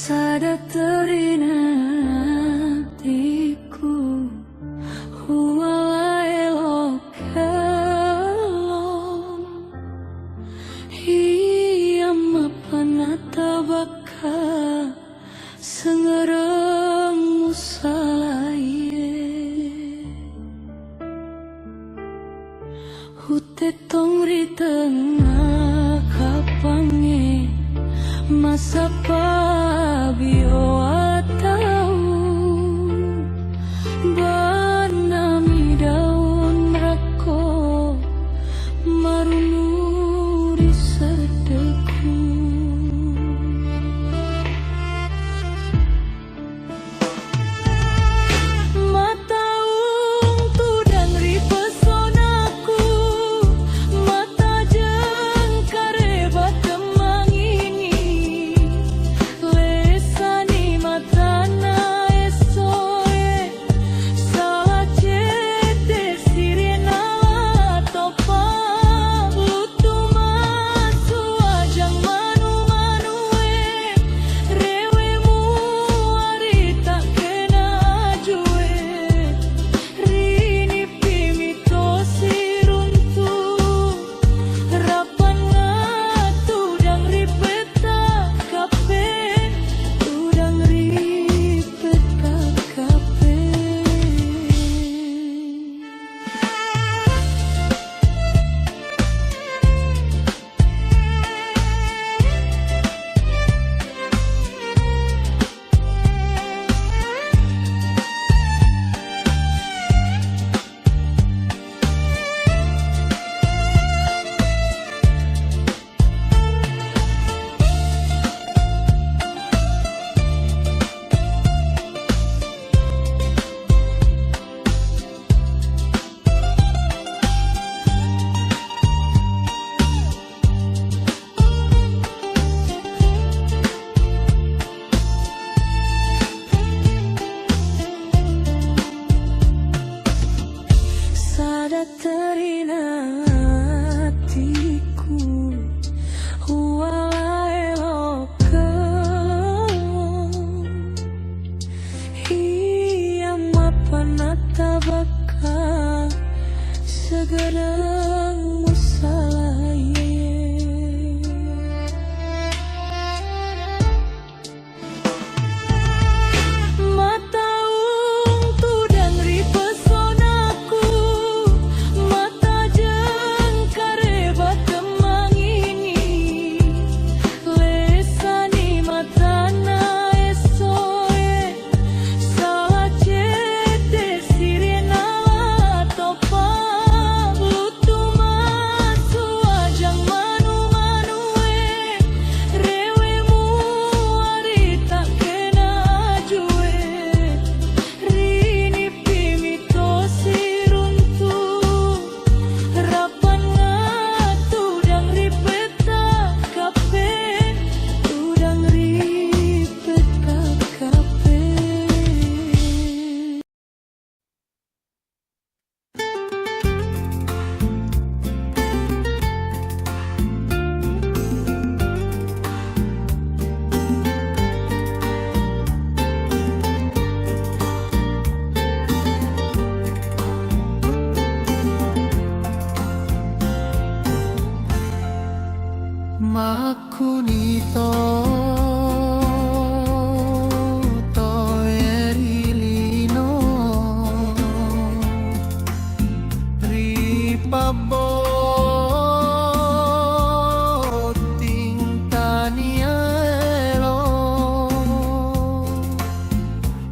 Sadaterina hatiku huwalai lokelong iya mapanata baka sengereng musalaye hute tongri tengah kapange masa pabio atau banami daun rako marunuri sedeku mata untu dan ripesonaku mata jengkare batemang ini lesani matana esoe salah cete sirena topa lutu masu ajang manu-manue rewemu arita kena ajue rini pimito siruntu rapan ngatu dang ripeta kape udang ripeta kape Sadaterina hatiku huwalai lokelong iya mapanata baka segereng musalaye mata untu dan ripesonaku mata jengkare batemang ini lesani matana esoe salah cete sirena topa lutu masu ajang manu-manue rewemu arita kena ajue rini pimito siruntu rapan ngatu dang ripeta kape udang ripeta kape Makunito toerilino ripaboting tanielo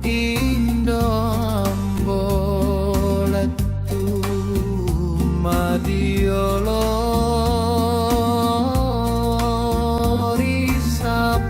indo ambolatu madiolo risap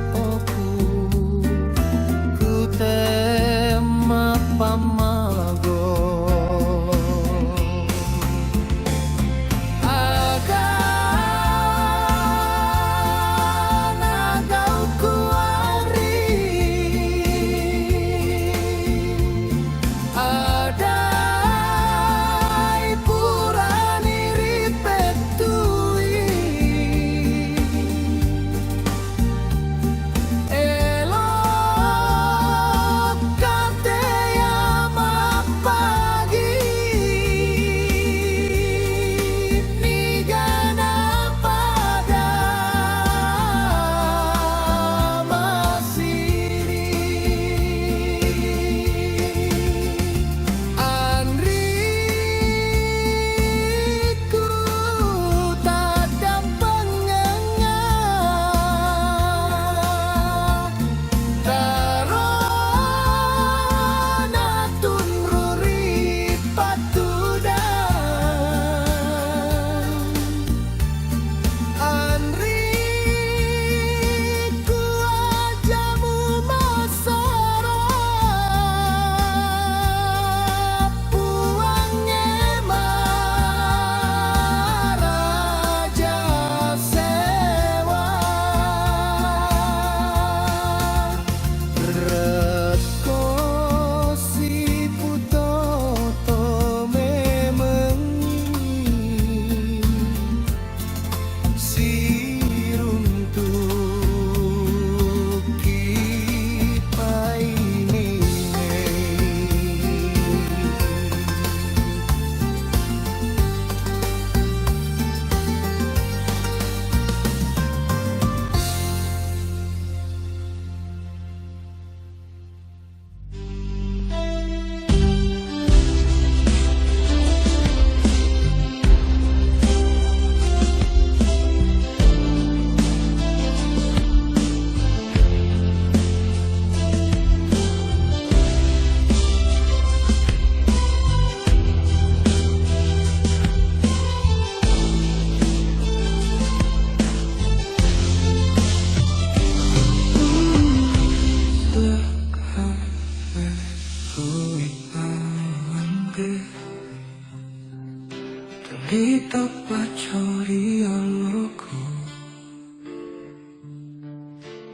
chori loco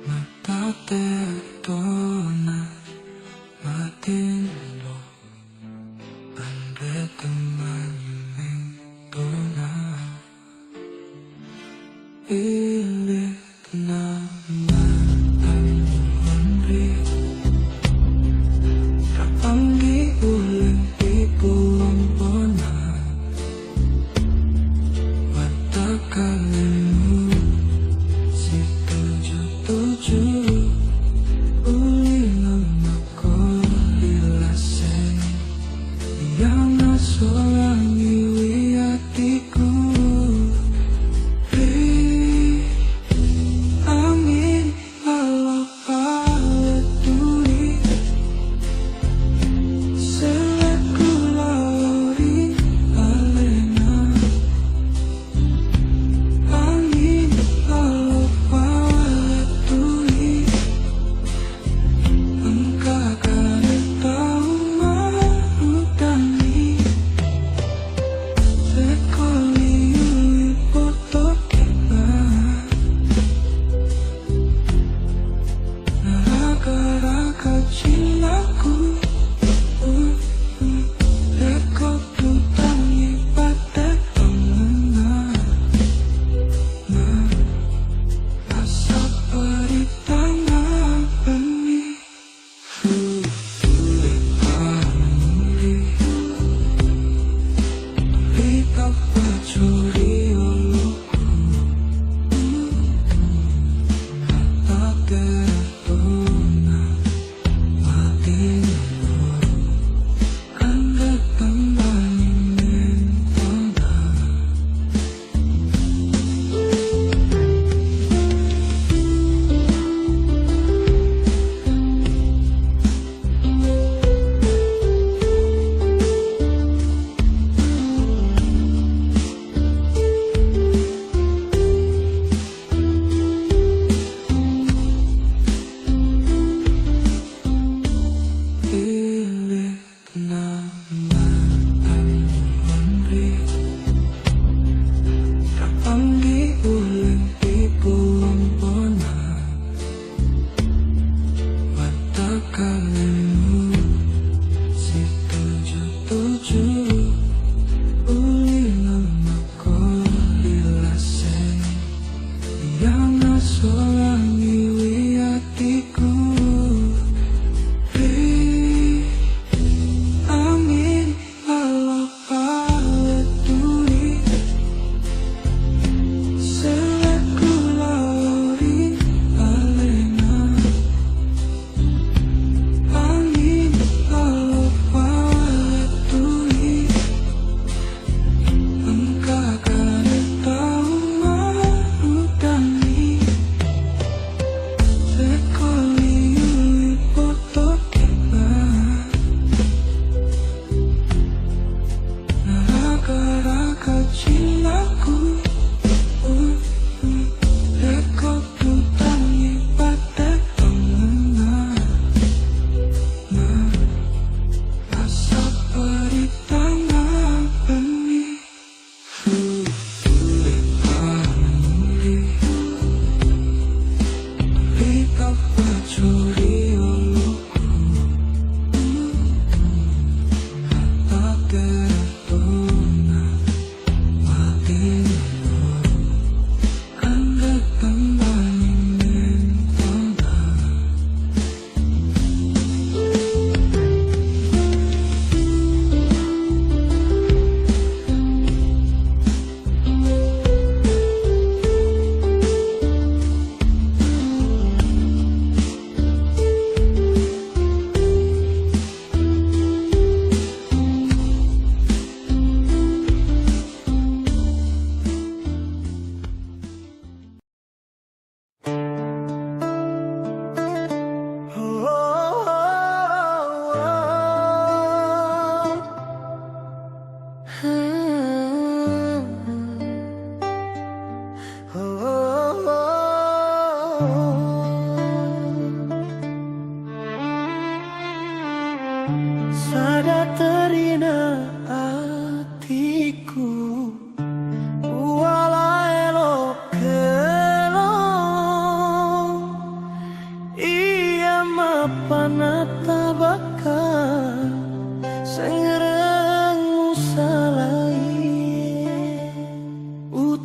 matate dona matendo ande teman dona ile nama Henry Rapanggi uling di pulang bona mata kalimu si tujuh uling aku hilaseng yang nasolangi hatiku.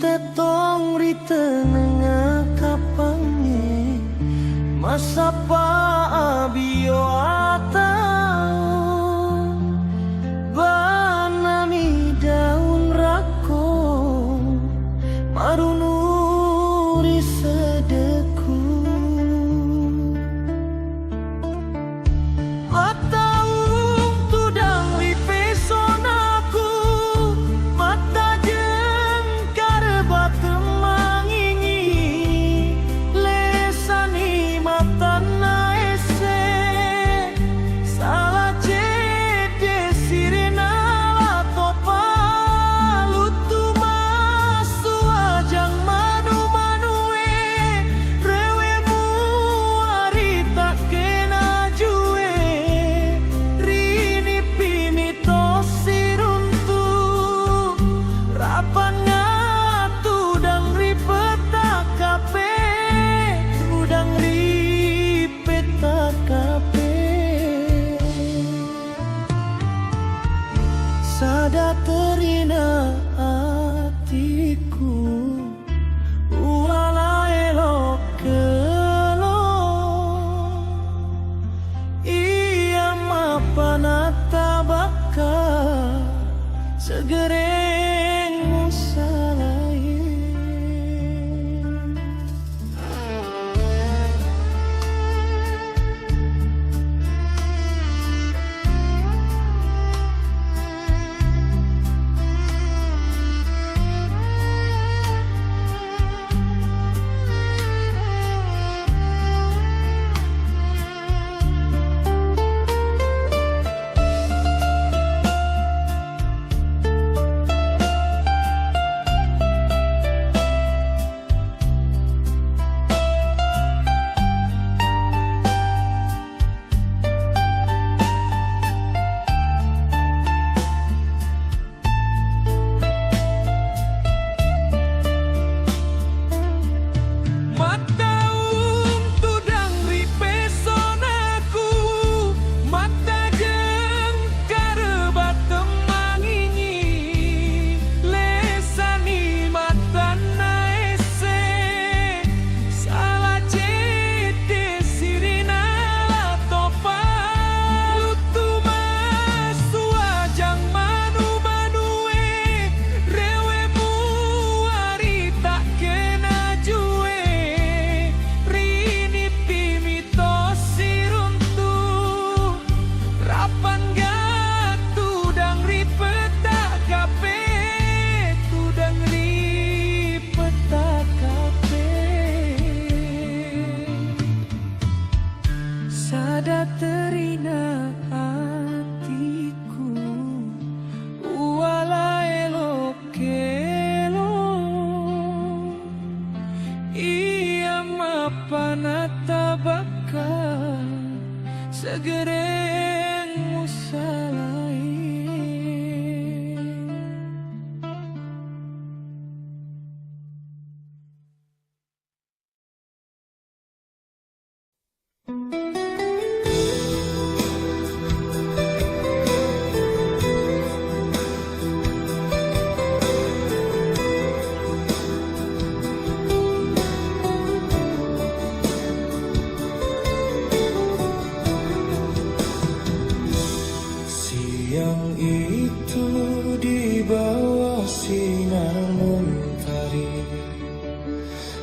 tetong ri tengah kapange masa pa abio atau banami daun rako marunuri sedeku mataung tudang ri pesonaku mata jeng karebat mangingi lesani mata naese salah cede sirina lato palutu masu ajang manu manue rewemu arita kena jue rini pimito siruntu rapan ngatu dang ripeta kape udang ripeta kape sada terina hatiku wala elok kelo iya mapanata baka segereng musalaye mataung tudang ri pesonaku mata jeng karebat mangingi lesani mata naese salah cede sirina lato palutu masu ajang manu manue rewemu arita kena jue rini pimito siruntu rapan gatu dang ripeta kape tudang ripeta kape sada terina hatiku wala elok kelo iya mapanata baka segereng musalaye Siang itu di bawah sinar mentari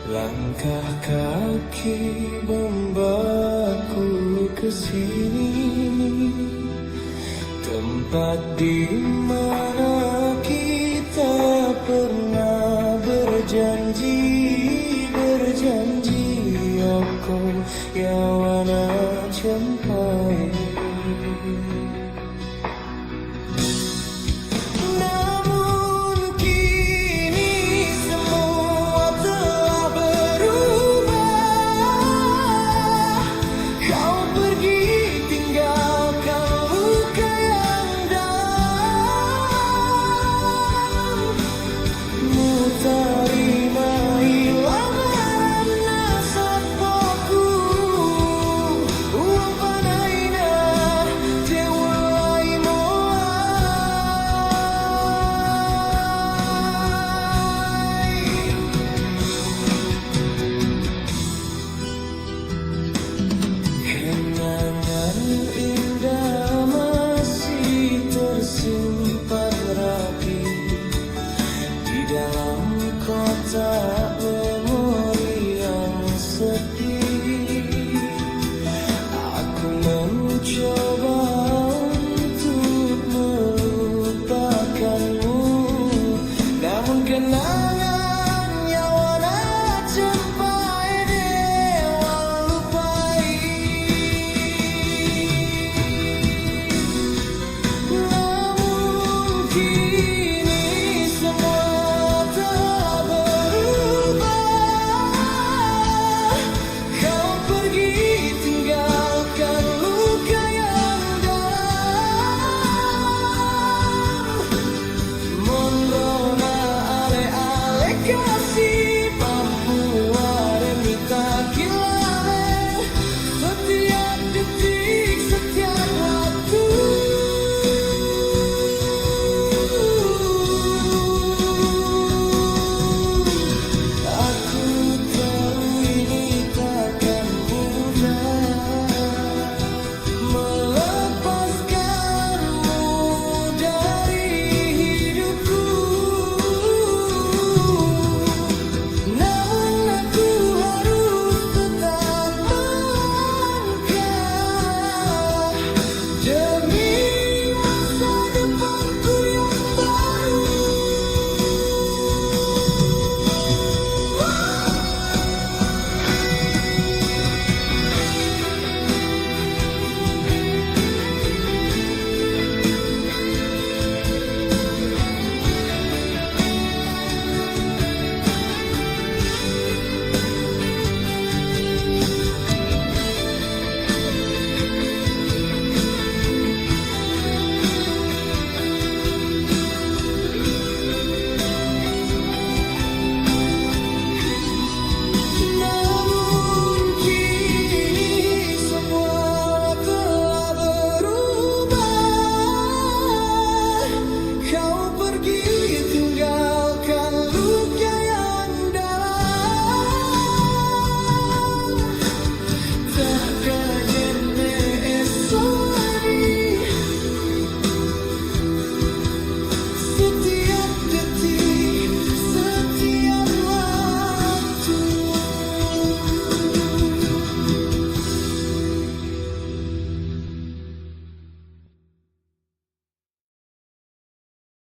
langkah kaki membawaku ke sini tempat di mana kita pernah berjanji aku ya wana cempai Terima hilangan nasabku tak